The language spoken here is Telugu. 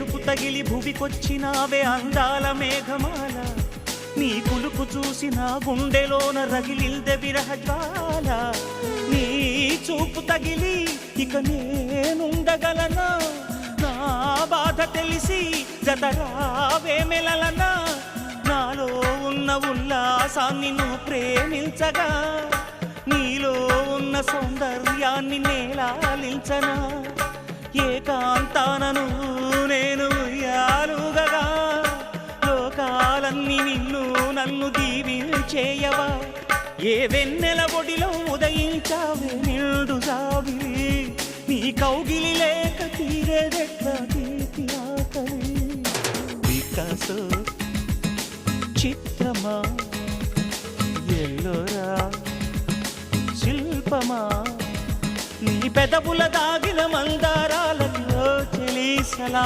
మెరుపు తగిలి భువికొచ్చినావే అందాల మేఘమాల నీ కులుకు చూసి నా గుండెలోన రగిలిల్దె విరహ జ్వాల నీ చూపు తగిలి ఇక నేనుండగలనా నా బాధ తెలిసి జతరావే మెలలనా నాలో ఉన్న ఉల్లాసాన్ని నువ్వు ప్రేమించగా నీలో ఉన్న సౌందర్యాన్ని నేలాలించనా ఏకాంతానను నేను ఉయ్యాలుగగా లోకాలన్నీ నిన్ను నన్ను దీవించేయవా ఏ వెన్నెల ఒడిలో ఉదయించావే నిండు జాబిలి నీ కౌగిలి లేక తీరేదెట్లా తీపి ఆకలి వికాసో చిత్రమా ఎల్లోరా శిల్పమా నీ పెదవుల దాగిన మందారాలలో చెలి సలా